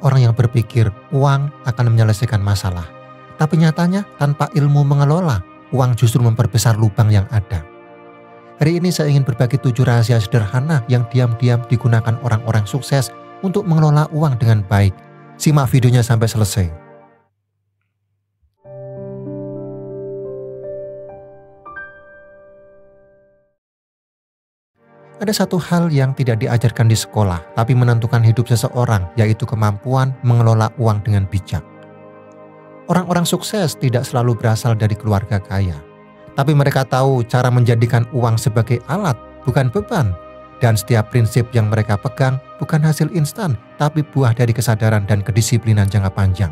orang yang berpikir uang akan menyelesaikan masalah. Tapi nyatanya tanpa ilmu mengelola, uang justru memperbesar lubang yang ada. Hari ini saya ingin berbagi 7 rahasia sederhana yang diam-diam digunakan orang-orang sukses untuk mengelola uang dengan baik. Simak videonya sampai selesai. Ada satu hal yang tidak diajarkan di sekolah, tapi menentukan hidup seseorang, yaitu kemampuan mengelola uang dengan bijak. Orang-orang sukses tidak selalu berasal dari keluarga kaya, tapi mereka tahu cara menjadikan uang sebagai alat, bukan beban. Dan setiap prinsip yang mereka pegang bukan hasil instan, tapi buah dari kesadaran dan kedisiplinan jangka panjang.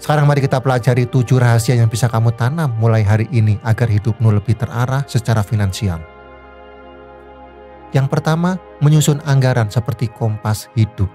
Sekarang mari kita pelajari 7 rahasia yang bisa kamu tanam mulai hari ini agar hidupmu lebih terarah secara finansial. Yang pertama, menyusun anggaran seperti kompas hidup.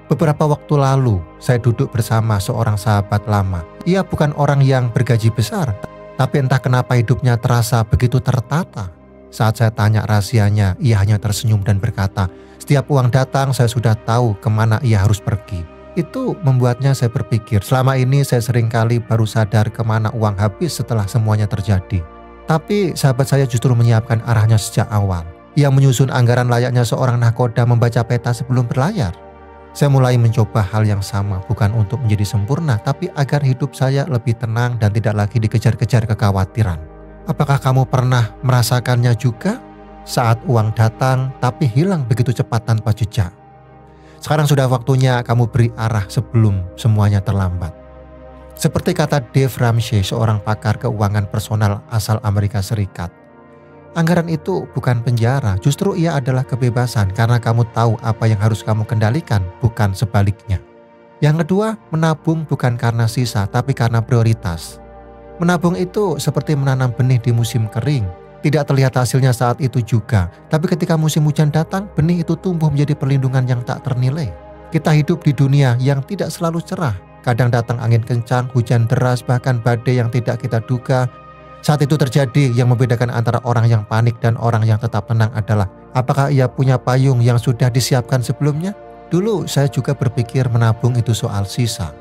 Beberapa waktu lalu, saya duduk bersama seorang sahabat lama. Ia bukan orang yang bergaji besar, tapi entah kenapa hidupnya terasa begitu tertata. Saat saya tanya rahasianya, ia hanya tersenyum dan berkata, "Setiap uang datang, saya sudah tahu kemana ia harus pergi." Itu membuatnya saya berpikir, selama ini saya seringkali baru sadar kemana uang habis setelah semuanya terjadi. Tapi sahabat saya justru menyiapkan arahnya sejak awal. Ia menyusun anggaran layaknya seorang nahkoda membaca peta sebelum berlayar. Saya mulai mencoba hal yang sama, bukan untuk menjadi sempurna, tapi agar hidup saya lebih tenang dan tidak lagi dikejar-kejar kekhawatiran. Apakah kamu pernah merasakannya juga? Saat uang datang, tapi hilang begitu cepat tanpa jejak. Sekarang sudah waktunya kamu beri arah sebelum semuanya terlambat. Seperti kata Dave Ramsey, seorang pakar keuangan personal asal Amerika Serikat. Anggaran itu bukan penjara, justru ia adalah kebebasan karena kamu tahu apa yang harus kamu kendalikan, bukan sebaliknya. Yang kedua, menabung bukan karena sisa, tapi karena prioritas. Menabung itu seperti menanam benih di musim kering. Tidak terlihat hasilnya saat itu juga, tapi ketika musim hujan datang, benih itu tumbuh menjadi perlindungan yang tak ternilai. Kita hidup di dunia yang tidak selalu cerah. Kadang datang angin kencang, hujan deras, bahkan badai yang tidak kita duga. Saat itu terjadi, yang membedakan antara orang yang panik dan orang yang tetap tenang adalah apakah ia punya payung yang sudah disiapkan sebelumnya? Dulu saya juga berpikir menabung itu soal sisa.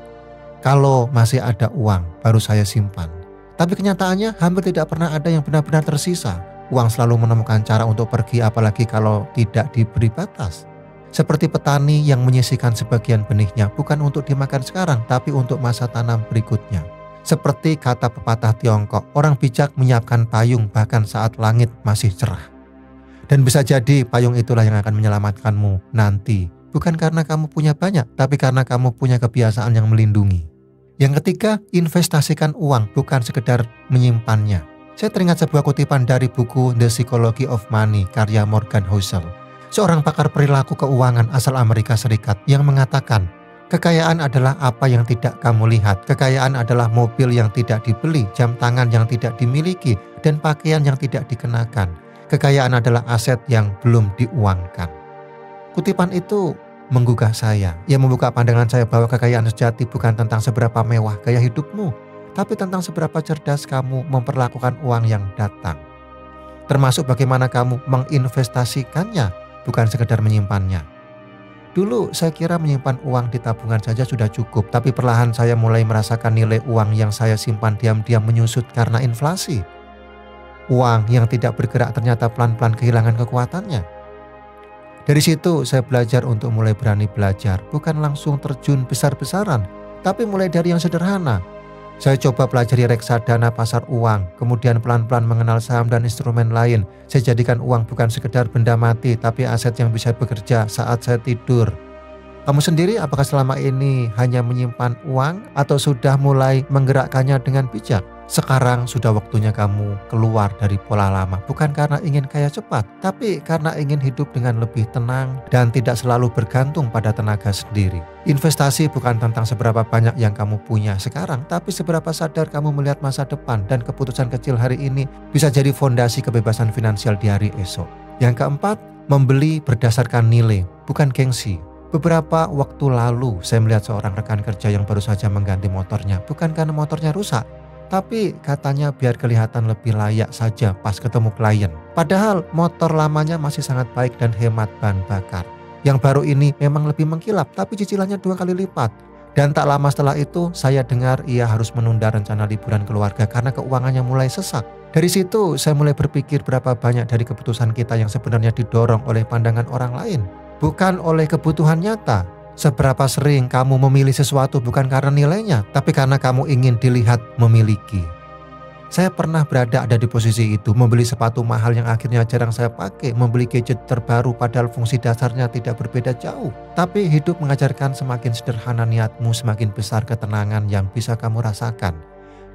Kalau masih ada uang, baru saya simpan. Tapi kenyataannya hampir tidak pernah ada yang benar-benar tersisa. Uang selalu menemukan cara untuk pergi, apalagi kalau tidak diberi batas. Seperti petani yang menyisihkan sebagian benihnya bukan untuk dimakan sekarang, tapi untuk masa tanam berikutnya. Seperti kata pepatah Tiongkok, orang bijak menyiapkan payung bahkan saat langit masih cerah. Dan bisa jadi payung itulah yang akan menyelamatkanmu nanti. Bukan karena kamu punya banyak, tapi karena kamu punya kebiasaan yang melindungi. Yang ketiga, investasikan uang, bukan sekedar menyimpannya. Saya teringat sebuah kutipan dari buku The Psychology of Money karya Morgan Housel, seorang pakar perilaku keuangan asal Amerika Serikat yang mengatakan, kekayaan adalah apa yang tidak kamu lihat. Kekayaan adalah mobil yang tidak dibeli, jam tangan yang tidak dimiliki, dan pakaian yang tidak dikenakan. Kekayaan adalah aset yang belum diuangkan. Kutipan itu menggugah saya. Ia membuka pandangan saya bahwa kekayaan sejati bukan tentang seberapa mewah gaya hidupmu, tapi tentang seberapa cerdas kamu memperlakukan uang yang datang. Termasuk bagaimana kamu menginvestasikannya, bukan sekedar menyimpannya. Dulu saya kira menyimpan uang di tabungan saja sudah cukup, tapi perlahan saya mulai merasakan nilai uang yang saya simpan diam-diam menyusut karena inflasi. Uang yang tidak bergerak ternyata pelan-pelan kehilangan kekuatannya. Dari situ saya belajar untuk mulai berani belajar, bukan langsung terjun besar-besaran, tapi mulai dari yang sederhana. Saya coba pelajari reksadana pasar uang, kemudian pelan-pelan mengenal saham dan instrumen lain. Saya jadikan uang bukan sekedar benda mati, tapi aset yang bisa bekerja saat saya tidur. Kamu sendiri apakah selama ini hanya menyimpan uang atau sudah mulai menggerakkannya dengan bijak? Sekarang sudah waktunya kamu keluar dari pola lama, bukan karena ingin kaya cepat, tapi karena ingin hidup dengan lebih tenang dan tidak selalu bergantung pada tenaga sendiri. Investasi bukan tentang seberapa banyak yang kamu punya sekarang, tapi seberapa sadar kamu melihat masa depan, dan keputusan kecil hari ini bisa jadi fondasi kebebasan finansial di hari esok. Yang keempat, membeli berdasarkan nilai, bukan gengsi. Beberapa waktu lalu saya melihat seorang rekan kerja yang baru saja mengganti motornya, bukan karena motornya rusak, tapi katanya biar kelihatan lebih layak saja pas ketemu klien. Padahal motor lamanya masih sangat baik dan hemat bahan bakar. Yang baru ini memang lebih mengkilap, tapi cicilannya 2 kali lipat. Dan tak lama setelah itu, saya dengar ia harus menunda rencana liburan keluarga karena keuangannya mulai sesak. Dari situ, saya mulai berpikir berapa banyak dari keputusan kita yang sebenarnya didorong oleh pandangan orang lain, bukan oleh kebutuhan nyata. Seberapa sering kamu memilih sesuatu bukan karena nilainya, tapi karena kamu ingin dilihat memiliki. Saya pernah ada di posisi itu, membeli sepatu mahal yang akhirnya jarang saya pakai, membeli gadget terbaru padahal fungsi dasarnya tidak berbeda jauh. Tapi hidup mengajarkan semakin sederhana niatmu, semakin besar ketenangan yang bisa kamu rasakan.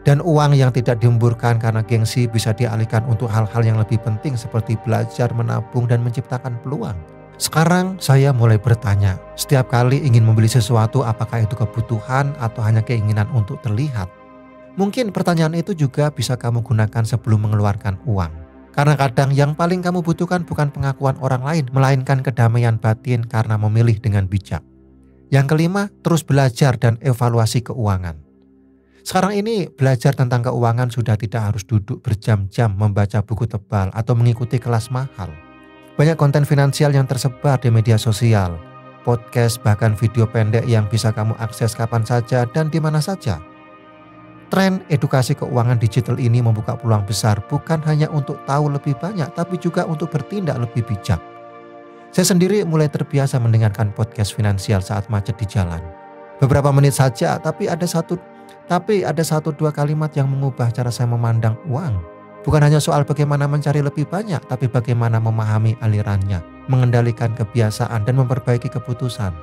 Dan uang yang tidak dihemburkan karena gengsi bisa dialihkan untuk hal-hal yang lebih penting seperti belajar, menabung, dan menciptakan peluang. Sekarang saya mulai bertanya, setiap kali ingin membeli sesuatu apakah itu kebutuhan atau hanya keinginan untuk terlihat? Mungkin pertanyaan itu juga bisa kamu gunakan sebelum mengeluarkan uang. Karena kadang yang paling kamu butuhkan bukan pengakuan orang lain, melainkan kedamaian batin karena memilih dengan bijak. Yang kelima, terus belajar dan evaluasi keuangan. Sekarang ini belajar tentang keuangan sudah tidak harus duduk berjam-jam membaca buku tebal atau mengikuti kelas mahal. Banyak konten finansial yang tersebar di media sosial, podcast, bahkan video pendek yang bisa kamu akses kapan saja dan di mana saja. Tren edukasi keuangan digital ini membuka peluang besar bukan hanya untuk tahu lebih banyak, tapi juga untuk bertindak lebih bijak. Saya sendiri mulai terbiasa mendengarkan podcast finansial saat macet di jalan. Beberapa menit saja, tapi ada satu dua kalimat yang mengubah cara saya memandang uang. Bukan hanya soal bagaimana mencari lebih banyak, tapi bagaimana memahami alirannya, mengendalikan kebiasaan, dan memperbaiki keputusan.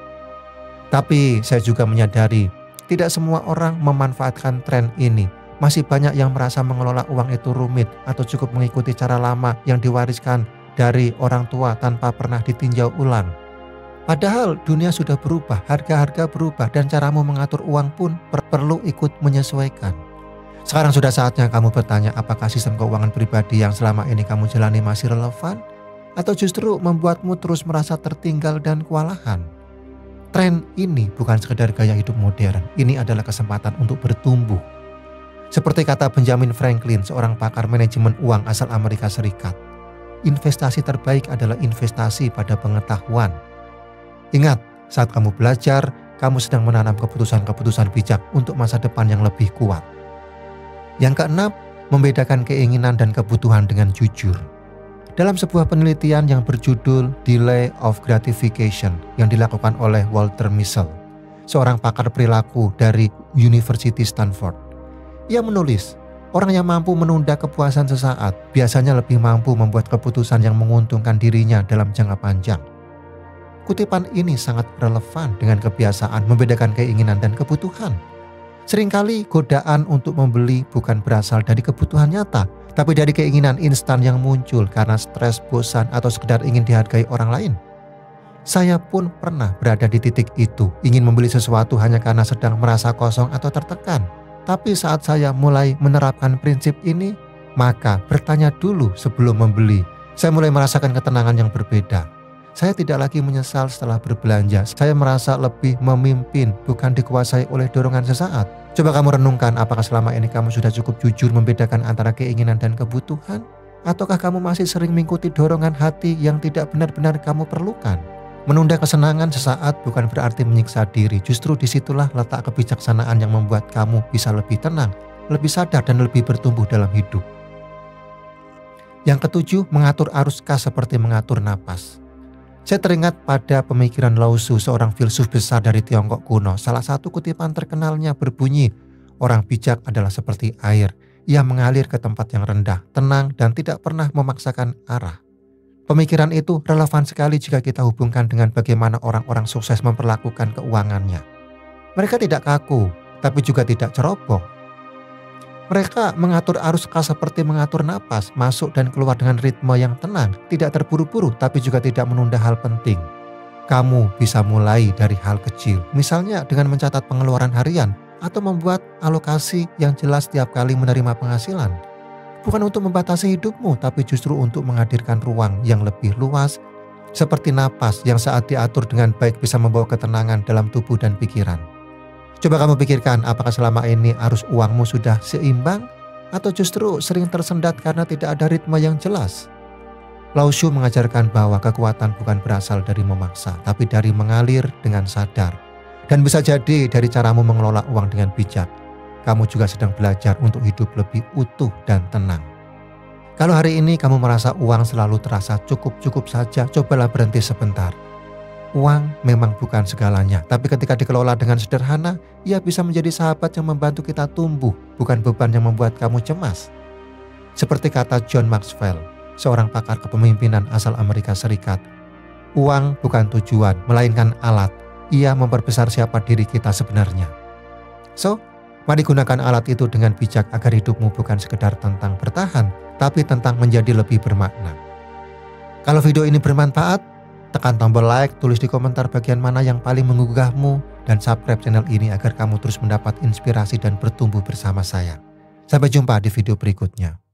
Tapi saya juga menyadari, tidak semua orang memanfaatkan tren ini. Masih banyak yang merasa mengelola uang itu rumit atau cukup mengikuti cara lama yang diwariskan dari orang tua tanpa pernah ditinjau ulang. Padahal dunia sudah berubah, harga-harga berubah, dan caramu mengatur uang pun perlu ikut menyesuaikan. Sekarang sudah saatnya kamu bertanya apakah sistem keuangan pribadi yang selama ini kamu jalani masih relevan atau justru membuatmu terus merasa tertinggal dan kewalahan. Tren ini bukan sekedar gaya hidup modern, ini adalah kesempatan untuk bertumbuh. Seperti kata Benjamin Franklin, seorang pakar manajemen uang asal Amerika Serikat, investasi terbaik adalah investasi pada pengetahuan. Ingat, saat kamu belajar, kamu sedang menanam keputusan-keputusan bijak untuk masa depan yang lebih kuat. Yang keenam, membedakan keinginan dan kebutuhan dengan jujur. Dalam sebuah penelitian yang berjudul Delay of Gratification yang dilakukan oleh Walter Mischel, seorang pakar perilaku dari University Stanford. Ia menulis, orang yang mampu menunda kepuasan sesaat biasanya lebih mampu membuat keputusan yang menguntungkan dirinya dalam jangka panjang. Kutipan ini sangat relevan dengan kebiasaan membedakan keinginan dan kebutuhan. Seringkali godaan untuk membeli bukan berasal dari kebutuhan nyata, tapi dari keinginan instan yang muncul karena stres, bosan, atau sekedar ingin dihargai orang lain. Saya pun pernah berada di titik itu, ingin membeli sesuatu hanya karena sedang merasa kosong atau tertekan. Tapi saat saya mulai menerapkan prinsip ini, maka bertanya dulu sebelum membeli. Saya mulai merasakan ketenangan yang berbeda. Saya tidak lagi menyesal setelah berbelanja. Saya merasa lebih memimpin, bukan dikuasai oleh dorongan sesaat. Coba kamu renungkan, apakah selama ini kamu sudah cukup jujur membedakan antara keinginan dan kebutuhan? Ataukah kamu masih sering mengikuti dorongan hati yang tidak benar-benar kamu perlukan? Menunda kesenangan sesaat bukan berarti menyiksa diri. Justru disitulah letak kebijaksanaan yang membuat kamu bisa lebih tenang, lebih sadar, dan lebih bertumbuh dalam hidup. Yang ketujuh, mengatur arus kas seperti mengatur napas. Saya teringat pada pemikiran Lao Tzu, seorang filsuf besar dari Tiongkok kuno. Salah satu kutipan terkenalnya berbunyi, orang bijak adalah seperti air. Ia mengalir ke tempat yang rendah, tenang, dan tidak pernah memaksakan arah. Pemikiran itu relevan sekali jika kita hubungkan dengan bagaimana orang-orang sukses memperlakukan keuangannya. Mereka tidak kaku, tapi juga tidak ceroboh. Mereka mengatur arus kas seperti mengatur napas, masuk dan keluar dengan ritme yang tenang, tidak terburu-buru tapi juga tidak menunda hal penting. Kamu bisa mulai dari hal kecil, misalnya dengan mencatat pengeluaran harian atau membuat alokasi yang jelas setiap kali menerima penghasilan. Bukan untuk membatasi hidupmu, tapi justru untuk menghadirkan ruang yang lebih luas, seperti napas yang saat diatur dengan baik bisa membawa ketenangan dalam tubuh dan pikiran. Coba kamu pikirkan, apakah selama ini arus uangmu sudah seimbang atau justru sering tersendat karena tidak ada ritme yang jelas? Lao Tzu mengajarkan bahwa kekuatan bukan berasal dari memaksa, tapi dari mengalir dengan sadar. Dan bisa jadi dari caramu mengelola uang dengan bijak, kamu juga sedang belajar untuk hidup lebih utuh dan tenang. Kalau hari ini kamu merasa uang selalu terasa cukup-cukup saja, cobalah berhenti sebentar. Uang memang bukan segalanya, tapi ketika dikelola dengan sederhana, ia bisa menjadi sahabat yang membantu kita tumbuh, bukan beban yang membuat kamu cemas. Seperti kata John Maxwell, seorang pakar kepemimpinan asal Amerika Serikat, uang bukan tujuan, melainkan alat. Ia memperbesar siapa diri kita sebenarnya. So, mari gunakan alat itu dengan bijak agar hidupmu bukan sekedar tentang bertahan, tapi tentang menjadi lebih bermakna. Kalau video ini bermanfaat, tekan tombol like, tulis di komentar bagian mana yang paling menggugahmu, dan subscribe channel ini agar kamu terus mendapat inspirasi dan bertumbuh bersama saya. Sampai jumpa di video berikutnya.